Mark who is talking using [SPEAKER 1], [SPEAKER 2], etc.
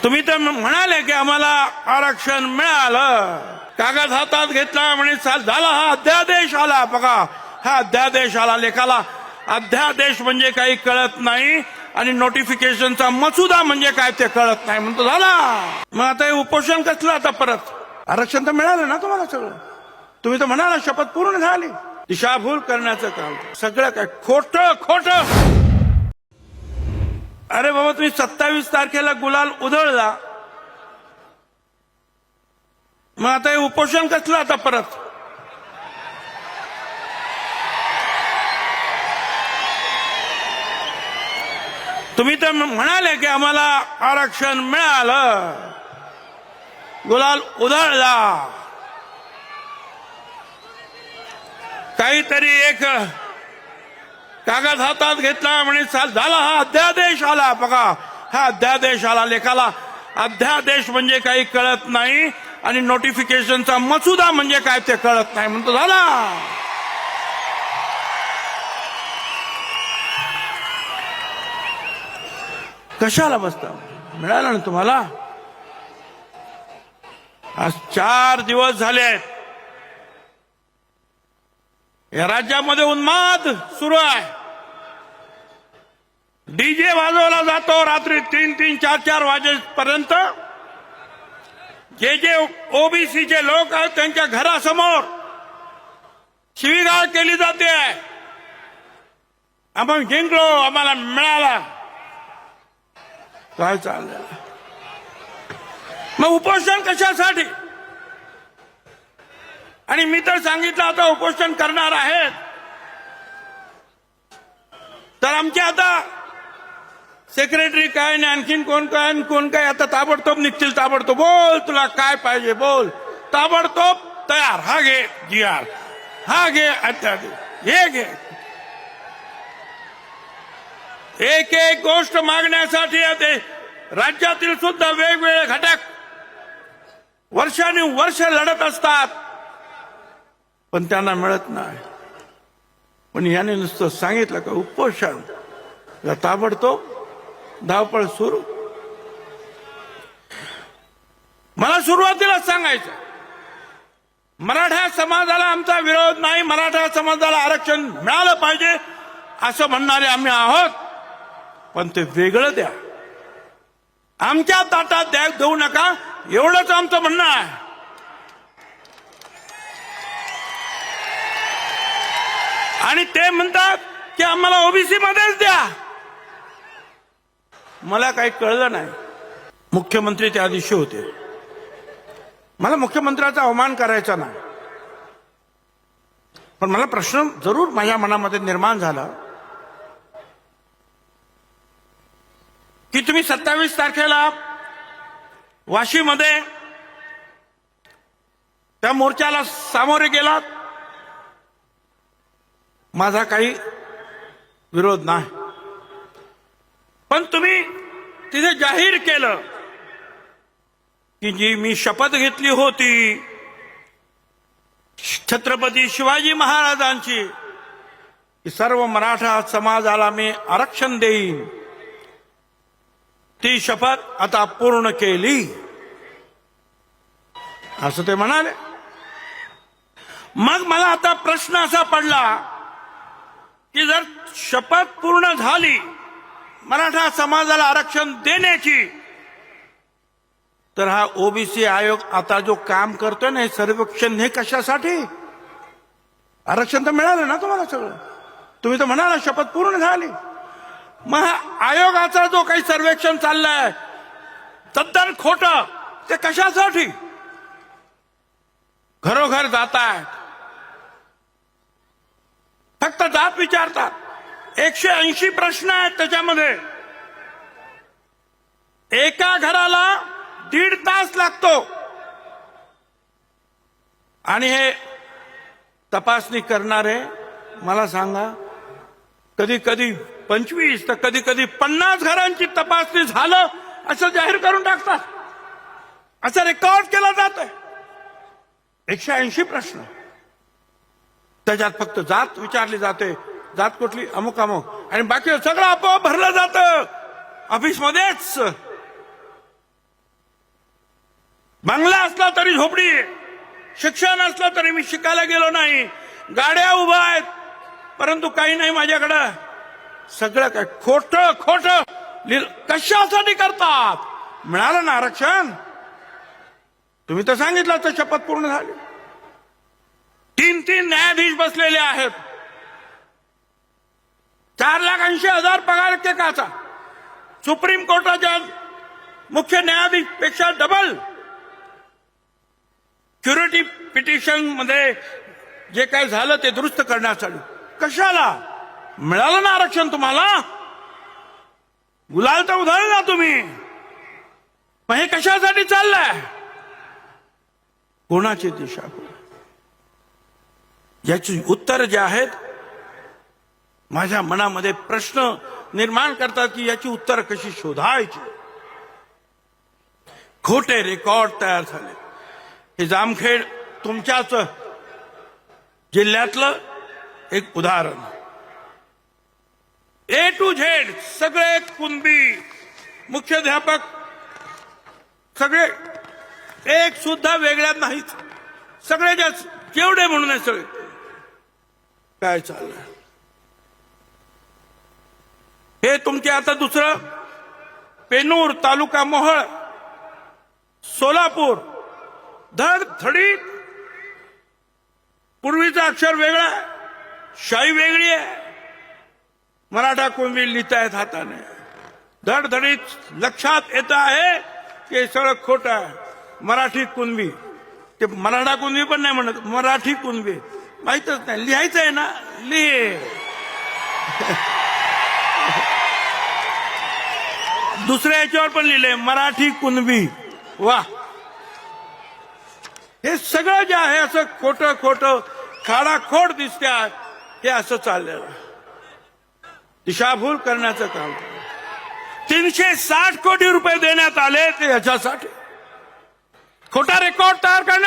[SPEAKER 1] तुम्ही तर म्हणाले की आम्हाला आरक्षण मिळालं, कागद हातात घेतला म्हणे झाला, हा अध्यादेश आला. बघा हा अध्यादेश आला, लेखाला अध्यादेश म्हणजे काही कळत नाही आणि नोटिफिकेशनचा मसुदा म्हणजे काय ते कळत नाही म्हणतो झाला. मग आता हे उपोषण कसलं? आता परत आरक्षण तर मिळालं ना तुम्हाला सगळं. तुम्ही तर म्हणाला शपथ पूर्ण झाली. दिशाभूल करण्याचं काम सगळं काय खोटं खोटं. अरे बाबा, तुम्ही 27 तारखेला गुलाल उधळला, मग आता हे उपोषण कसलं? आता परत तुम्ही तर म्हणाले की आम्हाला आरक्षण मिळालं, गुलाल उधळला, काहीतरी एक कागद हातात घेतला म्हणे झाला, हा अध्यादेश आला. बघा हा अध्यादेश आला, लेखाला अध्यादेश म्हणजे काही कळत नाही आणि नोटिफिकेशनचा मसुदा म्हणजे काय ते कळत नाही म्हणतो झाला. कशाला बसता? मिळालं ना तुम्हाला. आज 4 दिवस झाले या राज्यामध्ये उन्माद सुरू आहे. डीजे वाजवला जातो रात्री 3-3, 4-4 वाजेपर्यंत. जे ओबीसीचे लोक आहेत त्यांच्या घरासमोर शिवीगाळ केली जाते. आपण जिंकलो, आम्हाला मिळाला. काय चाललंय? मग उपोषण कशासाठी? आणि मी तर सांगितलं आता उपोषण करणार आहेत, तर आमचे आता सेक्रेटरी काय आणि आणखीन कोण काय आता ताबडतोब निघतील. ताबडतोब बोल, तुला काय पाहिजे बोल. ताबडतोब तयार. हा घे GR, हा घे अध्यादेश, हे घे. एक एक गोष्ट मागण्यासाठी ते राज्यातील सुद्धा वेगवेगळे घटक वर्षानुवर्ष लढत असतात, पण त्यांना मिळत नाही. पण याने नुसतं सांगितलं का उपोषण, ताबडतोब धावपळ सुरू. मला सुरुवातीलाच सांगायचं, मराठा समाजाला आमचा विरोध नाही, मराठा समाजाला आरक्षण मिळालं पाहिजे असं म्हणणारे आम्ही आहोत, पण ते वेगळं द्या, आमच्या ताटात देऊ नका, एवढंच आमचं म्हणणं आहे. आणि ते म्हणतात की आम्हाला ओबीसी मध्येच द्या. मला काही कळलं नाही. मुख्यमंत्री त्या दिवशी होते. मला मुख्यमंत्र्याचा अवमान करायचा नाही, पण मला प्रश्न जरूर माझ्या मनामध्ये निर्माण झाला की तुम्ही 27 तारखेला वाशीमध्ये त्या मोर्चाला सामोरे गेलात. माझा काही विरोध नाही, पण तुम्ही तिथे जाहीर केलं की जी मी शपथ घेतली होती छत्रपती शिवाजी महाराजांची की सर्व मराठा समाजाला मी आरक्षण देईन, ती शपथ आता पूर्ण केली असं ते म्हणाले. मग मला आता प्रश्न असा पडला की जर शपथ पूर्ण झाली मराठा समाजाला आरक्षण देण्याची, तर हा ओबीसी आयोग आता जो काम करतोय ना, हे सर्वेक्षण, हे कशासाठी? आरक्षण तर मिळालं ना तुम्हाला सगळं. तुम्ही तर म्हणाला शपथ पूर्ण झाली. मग आयोगाचा जो काही सर्वेक्षण चाललंय तद्दन खोटं, ते कशासाठी? घरोघर जातायत, फक्त जात विचारतात. 180 प्रश्न आहेत त्याच्यामध्ये. एका घराला 1.5 तास लागतो. आणि हे तपासणी करणारे मला सांगा, कधी कधी 25 तर कधी कधी 50 घरांची तपासणी झालं असं जाहीर करून टाकतात. असं रेकॉर्ड केलं जातंय. 180 प्रश्न, त्याच्यात फक्त जात विचारली जाते. जात कुठली? अमुक अमुक. आणि बाकी सगळं आपोआप भरलं जातं ऑफिसमध्येच. बंगला असला तरी झोपडी आहे, शिक्षण असलं तरी मी शिकायला गेलो नाही, गाड्या उभ्या आहेत परंतु काही नाही माझ्याकडं, सगळं काय खोटं खोटं कशासाठी करतात? मिळालं ना आरक्षण, तुम्ही तर सांगितलं तर शपथ पूर्ण झाली. 3 न्यायाधीश बसलेले आहेत, 4,80,000 पगार एकेकाचा, सुप्रीम कोर्टाच्या मुख्य न्यायाधीश पेक्षा डबल. क्युरेटिव्ह पिटिशन मध्ये जे काय झालं ते दुरुस्त करण्यासाठी कशाला? मिळालं ना आरक्षण तुम्हाला, गुलाल तर उधळलं ना तुम्ही, पण हे कशासाठी चाललंय? कोणाची दिशा? याची उत्तर जे आहेत माझ्या मनामध्ये प्रश्न निर्माण करतात की याची उत्तर कशी शोधायची. खोटे रेकॉर्ड तयार झाले. हे जामखेड तुमच्याच जिल्ह्यातलं एक उदाहरण. A to Z सगळे कुणबी, मुख्याध्यापक सगळे एक सुद्धा वेगळ्यात नाहीत, सगळे जेवढे म्हणून सगळे. काय चाललंय हे तुमचे? आता दुसरं पेनूर तालुका मोहोळ सोलापूर, धडधडीत पूर्वीचा अक्षर वेगळा, शाई वेगळी आहे, मराठा कुणबी लिहितायत हाताने, धडधडीत लक्षात येत आहे की हे सगळं खोटं आहे. मराठी कुणबी, ते मराठा कुणबी पण नाही म्हणत, मराठी कुणबी माहितच नाही, लिहायचं आहे ना, लिहे. दुसऱ्या याच्यावर पण लिहिले मराठी कुणबी. वा, हे सगळं जे आहे असं खोटं खोटं खाडाखोड दिसते आहे, हे असं चाललेलं दिशाभूल करण्याचं काम. 360 कोटी रुपये देण्यात आले ते याच्यासाठी खोटा रेकॉर्ड तयार करण्यासाठी.